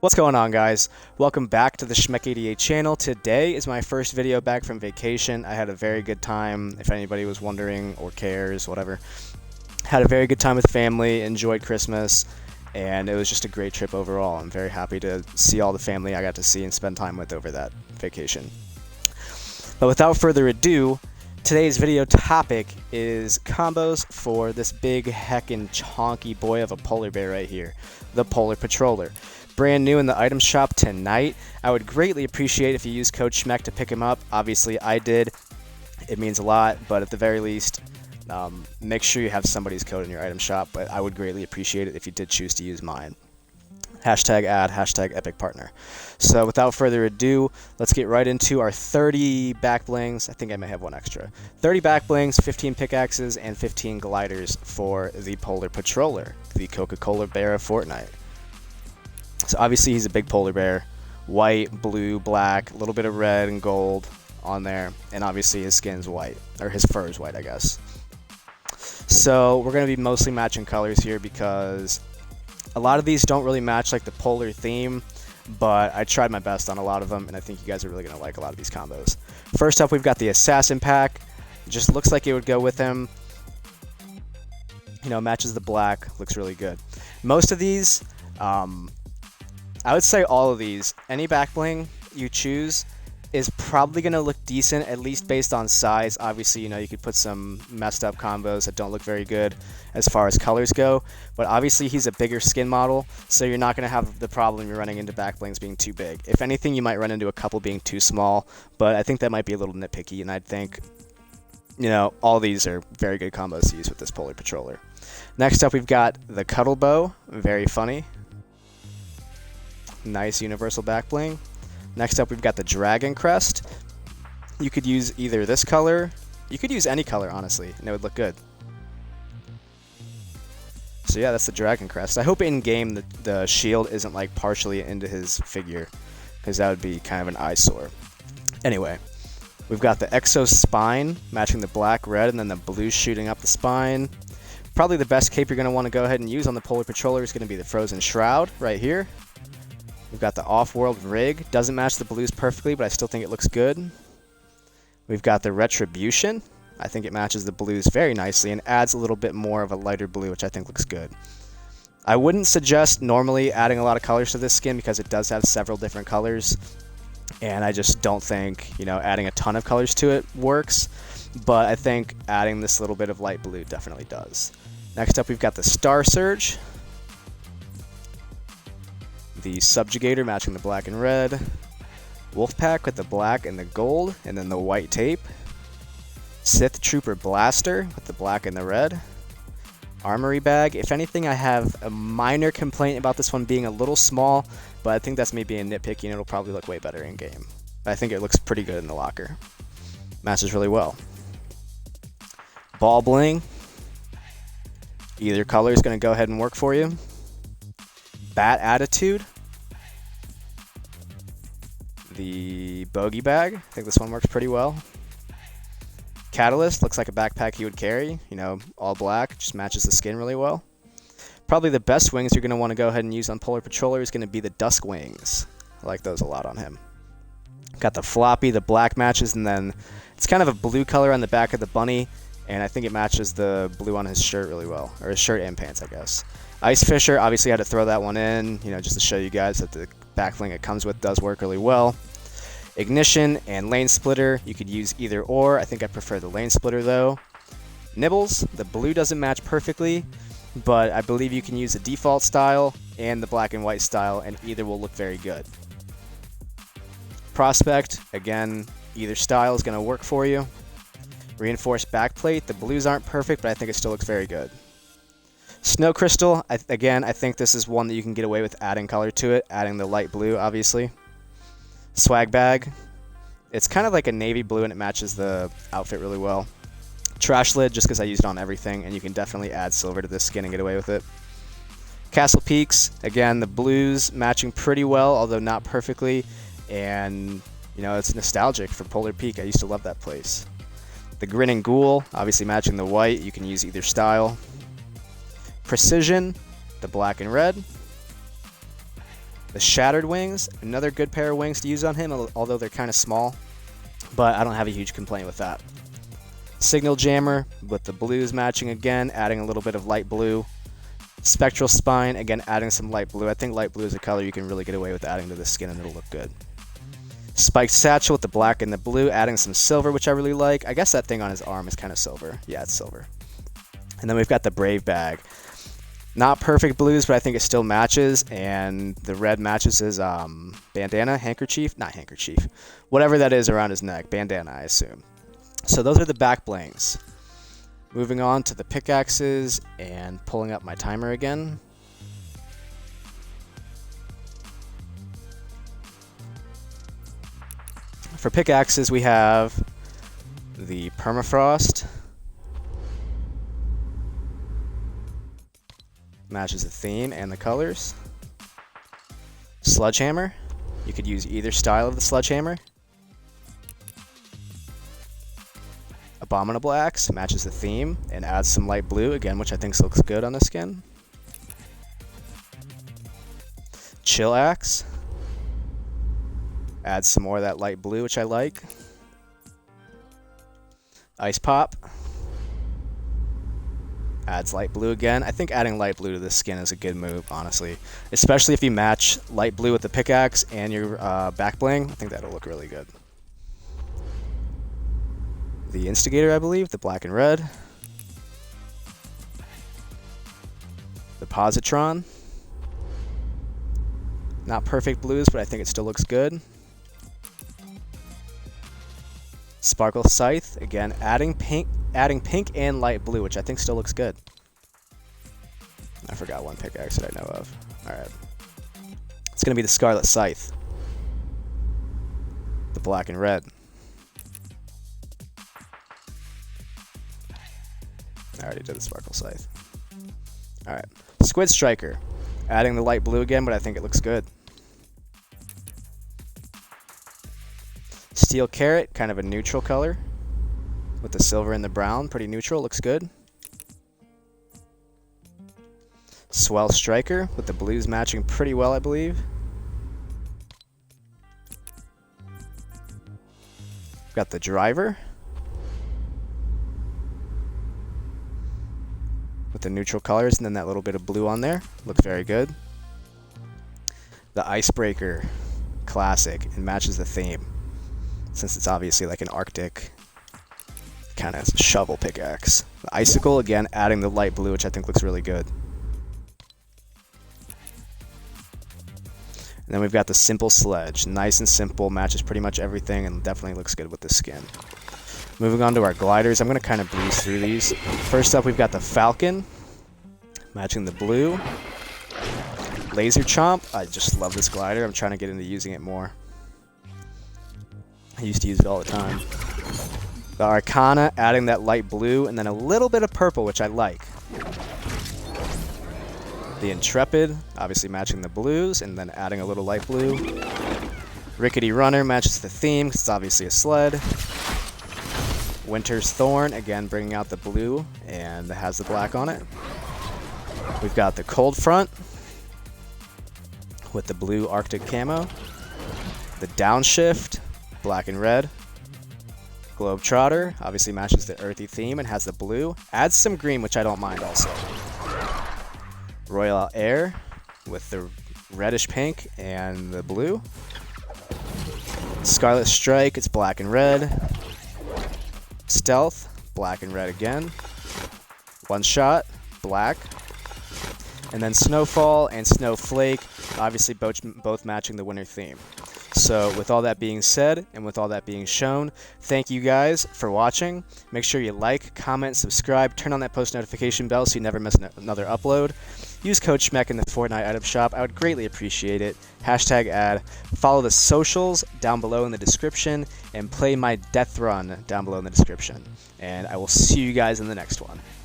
What's going on, guys? Welcome back to the Schmeck88 channel. Today is my first video back from vacation. I had a very good time, if anybody was wondering or cares, whatever. Had a very good time with family, enjoyed Christmas, and it was just a great trip overall. I'm very happy to see all the family I got to see and spend time with over that vacation. But without further ado, today's video topic is combos for this big heckin' chonky boy of a polar bear right here, the Polar Patroller. Brand new in the item shop tonight. I would greatly appreciate if you use code Schmeck to pick him up. Obviously, I did. It means a lot, but at the very least, make sure you have somebody's code in your item shop, but I would greatly appreciate it if you did choose to use mine. Hashtag ad, hashtag epic partner. So without further ado, let's get right into our 30 back blings. I think I may have one extra. 30 back blings, 15 pickaxes, and 15 gliders for the Polar Patroller, the Coca-Cola bear of Fortnite. So obviously he's a big polar bear, white, blue, black, a little bit of red and gold on there, and obviously his skin's white, or his fur is white, I guess. So we're going to be mostly matching colors here because a lot of these don't really match like the polar theme, but I tried my best on a lot of them, and I think you guys are really going to like a lot of these combos. First up, we've got the Assassin Pack. It just looks like it would go with him. You know, matches the black, looks really good. Most of these, I would say all of these, any back bling you choose is probably going to look decent, at least based on size. Obviously, you know, you could put some messed up combos that don't look very good as far as colors go, but obviously he's a bigger skin model, so you're not going to have the problem you're running into back blings being too big. If anything, you might run into a couple being too small, but I think that might be a little nitpicky, and I think, you know, all these are very good combos to use with this Polar Patroller. Next up, we've got the Cuddle Bow, very funny. Nice universal back bling. Next up, we've got the Dragon Crest. You could use either this color, you could use any color, honestly, and it would look good. So yeah, that's the Dragon Crest. I hope in game the shield isn't like partially into his figure, because that would be kind of an eyesore. Anyway, we've got the Exo Spine matching the black, red, and then the blue shooting up the spine. Probably the best cape you're going to want to go ahead and use on the Polar Patroller is going to be the Frozen Shroud right here. We've got the Off-World Rig. Doesn't match the blues perfectly, but I still think it looks good. We've got the Retribution. I think it matches the blues very nicely and adds a little bit more of a lighter blue, which I think looks good. I wouldn't suggest normally adding a lot of colors to this skin because it does have several different colors, and I just don't think, you know, adding a ton of colors to it works, but I think adding this little bit of light blue definitely does. Next up, we've got the Star Surge. The Subjugator matching the black and red, Wolfpack with the black and the gold, and then the white tape, Sith Trooper Blaster with the black and the red, Armory Bag. If anything, I have a minor complaint about this one being a little small, but I think that's me being nitpicky and it'll probably look way better in game. But I think it looks pretty good in the locker. Matches really well. Ball Bling. Either color is going to go ahead and work for you. Bat Attitude, the Bogey Bag, I think this one works pretty well. Catalyst, looks like a backpack he would carry, you know, all black, just matches the skin really well. Probably the best wings you're going to want to go ahead and use on Polar Patroller is going to be the Dusk Wings. I like those a lot on him. Got the Floppy, the black matches, and then it's kind of a blue color on the back of the bunny, and I think it matches the blue on his shirt really well, or his shirt and pants, I guess. Ice Fisher, obviously I had to throw that one in, you know, just to show you guys that the back bling it comes with does work really well. Ignition and Lane Splitter, you could use either or. I think I prefer the Lane Splitter though. Nibbles, the blue doesn't match perfectly, but I believe you can use the default style and the black and white style, and either will look very good. Prospect, again, either style is going to work for you. Reinforced backplate, the blues aren't perfect, but I think it still looks very good. Snow Crystal, again, I think this is one that you can get away with adding color to it, adding the light blue, obviously. Swag Bag, it's kind of like a navy blue and it matches the outfit really well. Trash Lid, just because I used it on everything, and you can definitely add silver to this skin and get away with it. Castle Peaks, again, the blues matching pretty well, although not perfectly, and, you know, it's nostalgic for Polar Peak. I used to love that place. The Grinning Ghoul, obviously matching the white, you can use either style. Precision, the black and red. The Shattered Wings, another good pair of wings to use on him, although they're kind of small, but I don't have a huge complaint with that. Signal Jammer with the blues matching again, adding a little bit of light blue. Spectral Spine, again adding some light blue. I think light blue is a color you can really get away with adding to the skin and it'll look good. Spiked Satchel with the black and the blue, adding some silver, which I really like. I guess that thing on his arm is kind of silver. Yeah, it's silver. And then we've got the Brave Bag. Not perfect blues, but I think it still matches, and the red matches his bandana, handkerchief, not handkerchief, whatever that is around his neck, bandana I assume. So those are the back blings. Moving on to the pickaxes and pulling up my timer again. For pickaxes we have the Permafrost. Matches the theme and the colors. Sledgehammer. You could use either style of the sledgehammer. Abominable Axe matches the theme and adds some light blue, again, which I think looks good on the skin. Chill Axe adds some more of that light blue, which I like. Ice Pop adds light blue again. I think adding light blue to the skin is a good move, honestly. Especially if you match light blue with the pickaxe and your back bling. I think that'll look really good. The Instigator, I believe, the black and red. The Positron. Not perfect blues, but I think it still looks good. Sparkle Scythe, again, adding pink and light blue, which I think still looks good. I forgot one pickaxe that I know of. Alright. It's going to be the Scarlet Scythe. The black and red. I already did the Sparkle Scythe. Alright. Squid Striker. Adding the light blue again, but I think it looks good. Steel Carrot, kind of a neutral color. With the silver and the brown, pretty neutral, looks good. Swell Striker, with the blues matching pretty well, I believe. Got the Driver. With the neutral colors and then that little bit of blue on there. Looks very good. The Icebreaker, classic, and matches the theme. Since it's obviously like an Arctic kind of shovel pickaxe. The Icicle, again, adding the light blue, which I think looks really good. And then we've got the Simple Sledge. Nice and simple, matches pretty much everything, and definitely looks good with the skin. Moving on to our gliders, I'm going to kind of breeze through these. First up, we've got the Falcon, matching the blue. Laser Chomp, I just love this glider. I'm trying to get into using it more. I used to use it all the time. The Arcana, adding that light blue, and then a little bit of purple, which I like. The Intrepid, obviously matching the blues, and then adding a little light blue. Rickety Runner matches the theme, 'cause it's obviously a sled. Winter's Thorn, again bringing out the blue, and it has the black on it. We've got the Cold Front, with the blue Arctic camo. The Downshift, black and red. Globetrotter, obviously matches the earthy theme and has the blue. Adds some green, which I don't mind also. Royal Air, with the reddish pink and the blue. Scarlet Strike, it's black and red. Stealth, black and red again. One Shot, black. And then Snowfall and Snowflake, obviously both matching the winter theme. So with all that being said, and with all that being shown, thank you guys for watching. Make sure you like, comment, subscribe, turn on that post notification bell so you never miss another upload. Use code Schmeck in the Fortnite item shop. I would greatly appreciate it. Hashtag ad. Follow the socials down below in the description, and play my death run down below in the description. And I will see you guys in the next one.